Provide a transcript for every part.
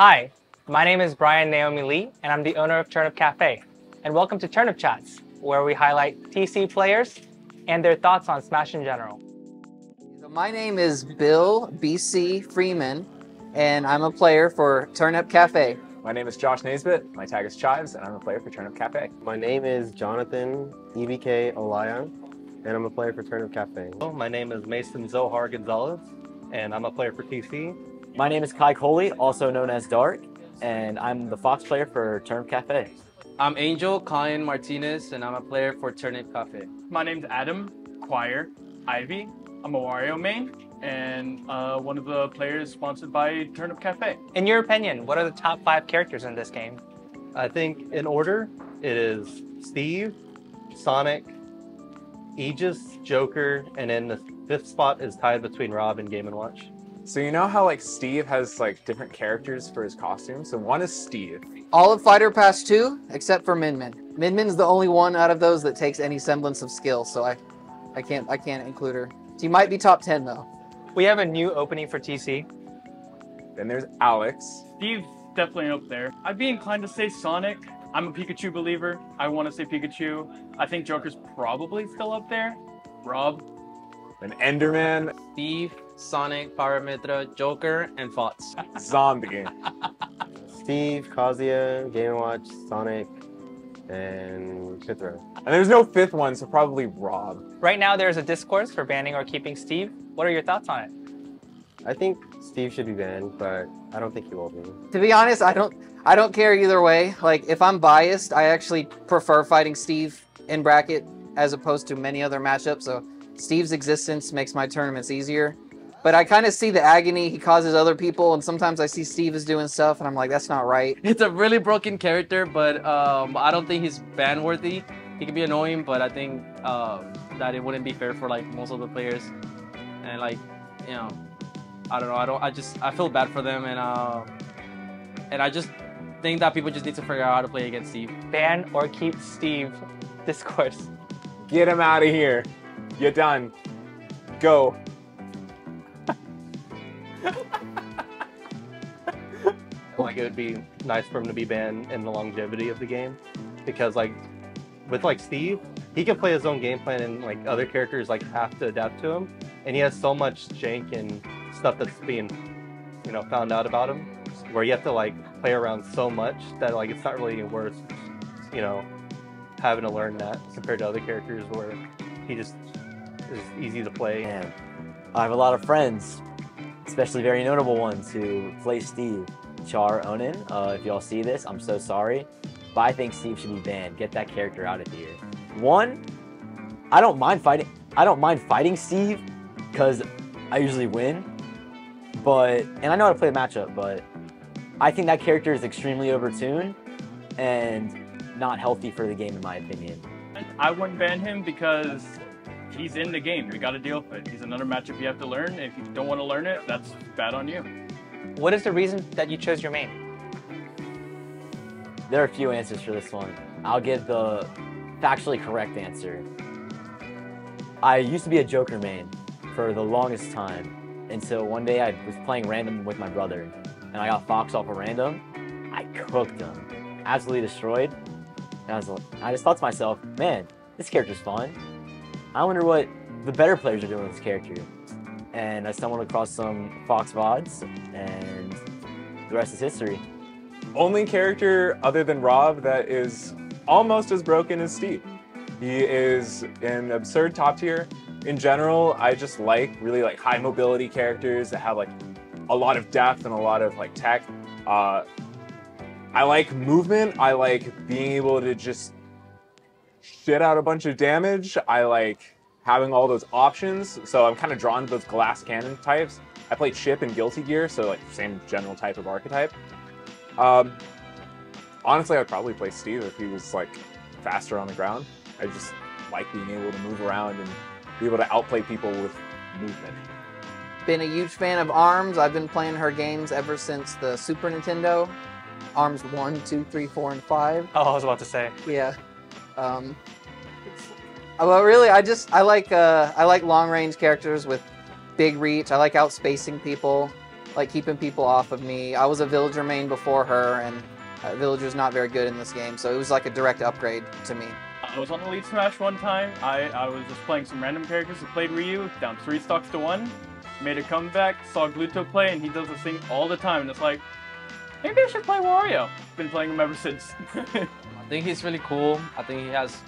Hi, my name is Brian Naomi Lee, and I'm the owner of Turnip Cafe. And welcome to Turnip Chats, where we highlight TC players and their thoughts on Smash in general. My name is Bill BC Freeman, and I'm a player for Turnip Cafe. My name is Josh Naisbitt, my tag is Chives, and I'm a player for Turnip Cafe. My name is Jonathan EBK Olayan, and I'm a player for Turnip Cafe. My name is Mason Zohar Gonzalez, and I'm a player for TC. My name is Kai Coley, also known as Dark, and I'm the Fox player for Turnip Cafe. I'm Angel Kyan Martinez, and I'm a player for Turnip Cafe. My name's Adam Choir Ivy. I'm a Wario main and one of the players sponsored by Turnip Cafe. In your opinion, what are the top 5 characters in this game? I think in order, it is Steve, Sonic, Aegis, Joker, and then the 5th spot is tied between Rob and Game & Watch. So you know how like Steve has like different characters for his costume? So one is Steve. All of Fighter Pass 2, except for Min Min. Min Min's the only one out of those that takes any semblance of skill, so I can't include her. She might be top 10 though. We have a new opening for TC. Then there's Alex. Steve's definitely up there. I'd be inclined to say Sonic. I'm a Pikachu believer. I want to say Pikachu. I think Joker's probably still up there. Rob. Then Enderman. Steve, Sonic, Parametra, Joker, and Fox. Zombie. Steve, Kazuya, Game & Watch, Sonic, and Fifth Row. And there's no 5th one, so probably Rob. Right now, there is a discourse for banning or keeping Steve. What are your thoughts on it? I think Steve should be banned, but I don't think he will be. To be honest, I don't care either way. Like, if I'm biased, I actually prefer fighting Steve in bracket as opposed to many other matchups, so Steve's existence makes my tournaments easier. But I kind of see the agony he causes other people, and sometimes I see Steve is doing stuff, and I'm like, that's not right. It's a really broken character, but I don't think he's ban worthy. He can be annoying, but I think that it wouldn't be fair for like most of the players. And like, you know, I don't know. I feel bad for them, and I just think that people just need to figure out how to play against Steve. Ban or keep Steve discourse. Get him out of here. You're done. Go. Like it would be nice for him to be banned in the longevity of the game, because like with like Steve, he can play his own game plan, and like other characters like have to adapt to him, and he has so much jank and stuff that's being, you know, found out about him, where you have to like play around so much that like it's not really worth, you know, having to learn that compared to other characters where he just is easy to play. And I have a lot of friends, especially very notable ones, who play Steve. Char Onin, if y'all see this, I'm so sorry, but I think Steve should be banned. Get that character out of here. One, I don't mind fighting Steve because I usually win, and I know how to play the matchup, but I think that character is extremely overtuned and not healthy for the game, in my opinion. I wouldn't ban him because he's in the game. We got to deal with it. He's another matchup you have to learn. If you don't want to learn it, that's bad on you. What is the reason that you chose your main? There are a few answers for this one. I'll give the factually correct answer. I used to be a Joker main for the longest time until one day I was playing random with my brother and I got Fox off a random. I cooked him, absolutely destroyed. And I just thought to myself, man, this character's fun. I wonder what the better players are doing with this character. And I stumbled across some Fox VODs, and the rest is history. Only character other than Rob that is almost as broken as Steve. He is an absurd top tier. In general, I just really like high mobility characters that have like a lot of depth and a lot of like tech. I like movement. I like being able to just shit out a bunch of damage. I like having all those options, so I'm kind of drawn to those glass cannon types. I played Chip and Guilty Gear, so like same general type of archetype. Honestly, I'd probably play Steve if he was like faster on the ground. I just like being able to move around and be able to outplay people with movement. Been a huge fan of ARMS. I've been playing her games ever since the Super Nintendo. ARMS 1, 2, 3, 4, and 5. Oh, I was about to say. Yeah. Well, really, I like long range characters with big reach. I like outspacing people. like keeping people off of me. I was a villager main before her, and villager's not very good in this game, so it was like a direct upgrade to me. I was on Elite Smash one time. I was just playing some random characters who played Ryu, down 3 stocks to 1. Made a comeback, saw Gluto play, and he does this thing all the time. And it's like, maybe I should play Wario. Been playing him ever since. I think he's really cool. I think he has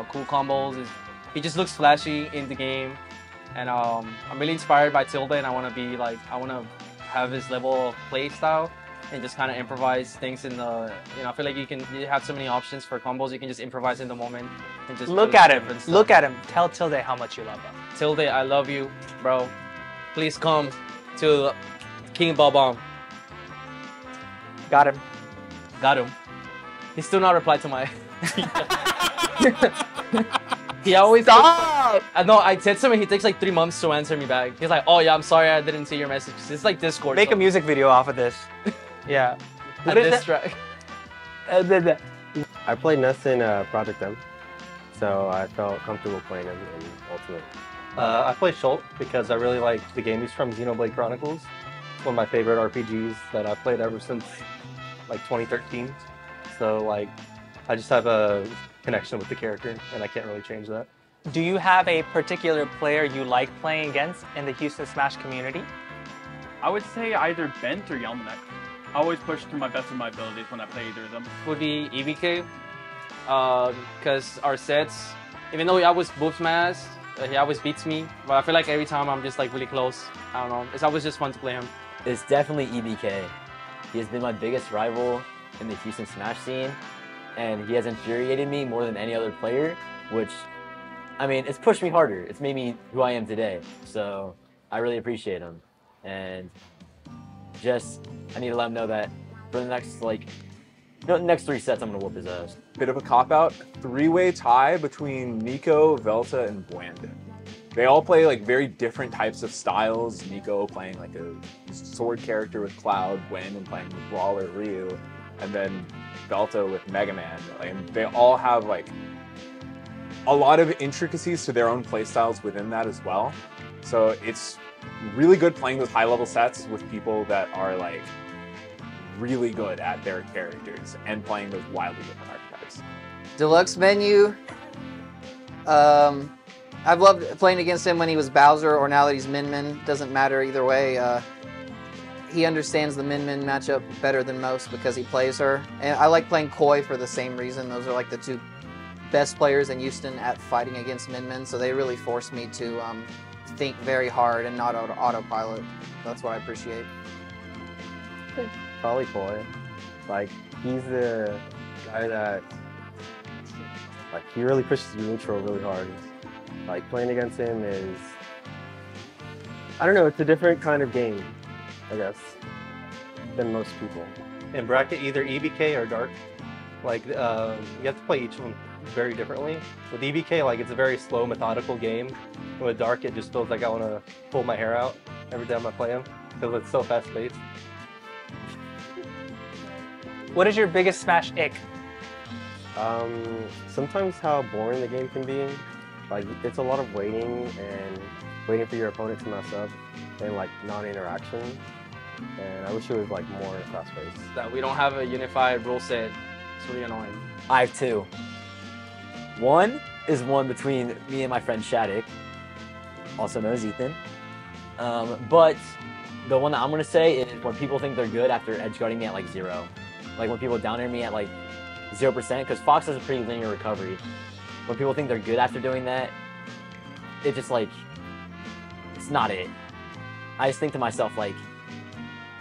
cool combos. He just looks flashy in the game. And I'm really inspired by Tilde, and I want to be like, I want to have his level of play style and just kind of improvise things in the, you know, I feel like you have so many options for combos. You can just improvise in the moment and just Look at him. Look at him. Tell Tilde how much you love him. Tilde, I love you, bro. Please come to King Bob-omb. Got him. Got him. He's still not replied to my. He always. Stop! I know. I text him and he takes like 3 months to answer me back. He's like, "Oh yeah, I'm sorry, I didn't see your message." It's like Discord. Make a music video off of this. Yeah. What is this it? track. I played Ness in Project M, so I felt comfortable playing him in Ultimate. I play Schultz because I really like the game. He's from Xenoblade Chronicles. It's one of my favorite RPGs that I've played ever since like 2013. So like, I just have a connection with the character, and I can't really change that. Do you have a particular player you like playing against in the Houston Smash community? I would say either Bent or Yelmanek. I always push to my best of my abilities when I play either of them. Would be EBK, because our sets, even though he always boops my ass, he always beats me. But I feel like every time I'm just like really close. I don't know. It's always just fun to play him. It's definitely EBK. He has been my biggest rival in the Houston Smash scene, and he has infuriated me more than any other player, which, I mean, it's pushed me harder. It's made me who I am today. So I really appreciate him. And just, I need to let him know that for the next, like, the next 3 sets, I'm going to whoop his ass. Bit of a cop-out, 3-way tie between Nico, Velta, and Blandon. They all play like very different types of styles. Nico playing like a sword character with Cloud, Blandon playing with Brawler, Ryu, and then Velta with Mega Man. And they all have like a lot of intricacies to their own playstyles within that as well. So it's really good playing those high-level sets with people that are like really good at their characters and playing those wildly different archetypes. Deluxe menu. I've loved playing against him when he was Bowser or now that he's Min Min. Doesn't matter either way. He understands the Min Min matchup better than most because he plays her. And I like playing Koi for the same reason. Those are like the 2 best players in Houston at fighting against Min Min. So they really force me to think very hard and not autopilot. That's what I appreciate. Probably Koi. Like, he's the guy that, like, he really pushes you neutral really hard. Like, playing against him is, I don't know, it's a different kind of game, I guess, than most people. In bracket, either EBK or Dark. Like, you have to play each one very differently. With EBK, like, it's a very slow, methodical game. And with Dark, it just feels like I want to pull my hair out every time I play him because it's so fast-paced. What is your biggest Smash ick? Sometimes how boring the game can be. Like, it's a lot of waiting and waiting for your opponent to mess up and like non-interaction. And I wish it was like more fast-paced. That we don't have a unified rule set. It's really annoying. I have 2. One is one between me and my friend Shattuck, also known as Ethan. But the one that I'm going to say is when people think they're good after edge guarding me at like 0. Like when people down air me at like 0%, because Fox has a pretty linear recovery. When people think they're good after doing that, it's just like, it's not it. I just think to myself like,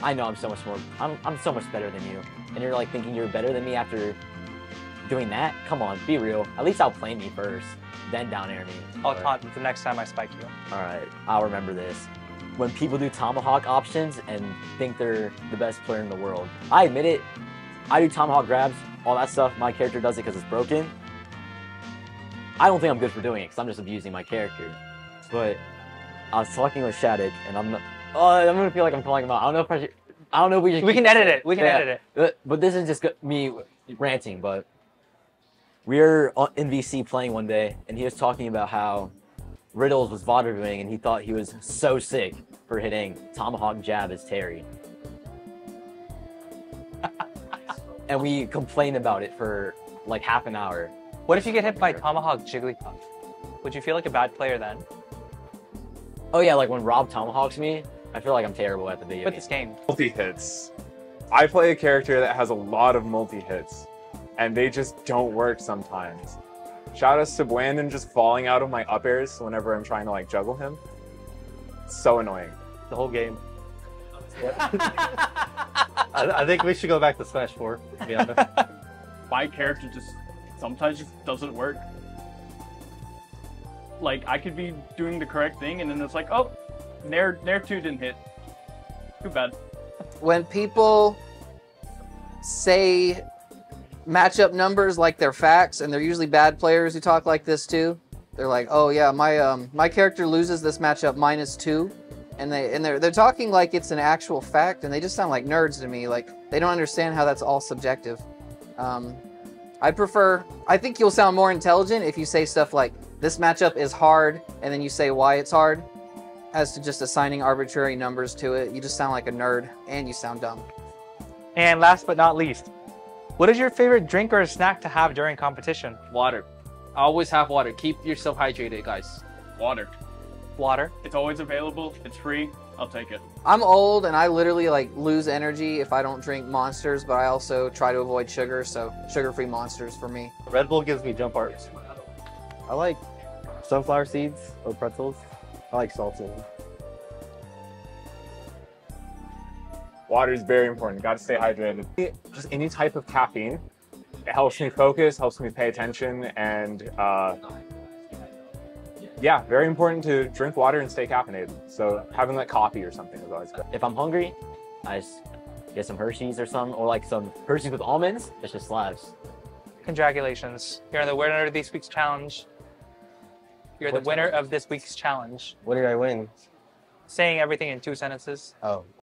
I know I'm so much more, I'm so much better than you. And you're like thinking you're better than me after doing that? Come on, be real. At least outplay me first, then down air me. I'll taunt the next time I spike you. Alright, I'll remember this. When people do tomahawk options and think they're the best player in the world. I admit it, I do tomahawk grabs, all that stuff, my character does it because it's broken. I don't think I'm good for doing it because I'm just abusing my character. But I was talking with Shattuck and I'm gonna feel like I'm calling him out. I don't know if we should. We can edit it. We can edit it. But this is just me ranting. But we were in VC playing one day, and he was talking about how Riddles was VOD reviewing, and he thought he was so sick for hitting tomahawk jab as Terry. and we complained about it for like half an hour. What if you get hit by Tomahawk Jigglypuff? Would you feel like a bad player then? Oh yeah, like when Rob tomahawks me, I feel like I'm terrible at the video But game. this game. Multi-hits. I play a character that has a lot of multi-hits, and they just don't work sometimes. Shout outs to Brandon just falling out of my up airs whenever I'm trying to like juggle him. It's so annoying. The whole game. I think we should go back to Smash 4, to be honest. My character just sometimes just doesn't work. Like, I could be doing the correct thing, and then it's like, oh, Nair 2 didn't hit. Too bad. When people say matchup numbers like they're facts, and they're usually bad players who talk like this too. They're like, oh yeah, my character loses this matchup -2, and they're talking like it's an actual fact, and they just sound like nerds to me. Like they don't understand how that's all subjective. I think you'll sound more intelligent if you say stuff like, this matchup is hard, and then you say why it's hard, as to just assigning arbitrary numbers to it. You just sound like a nerd, and you sound dumb. And last but not least, what is your favorite drink or snack to have during competition? Water. Always have water. Keep yourself hydrated, guys. Water. Water. It's always available. It's free. I'll take it. I'm old, and I literally like lose energy if I don't drink Monsters, but I also try to avoid sugar, so sugar-free Monsters for me. Red Bull gives me jump arts. I like sunflower seeds or pretzels. I like salted. Water is very important. Got to stay hydrated. Just any type of caffeine. It helps me focus, helps me pay attention, and yeah, very important to drink water and stay caffeinated. So having like coffee or something is always good. If I'm hungry, I just get some Hershey's or something, or like some Hershey's with almonds. It just slaps. Congratulations. You're the winner of this week's challenge. You're the winner of this week's challenge. What did I win? Saying everything in 2 sentences. Oh.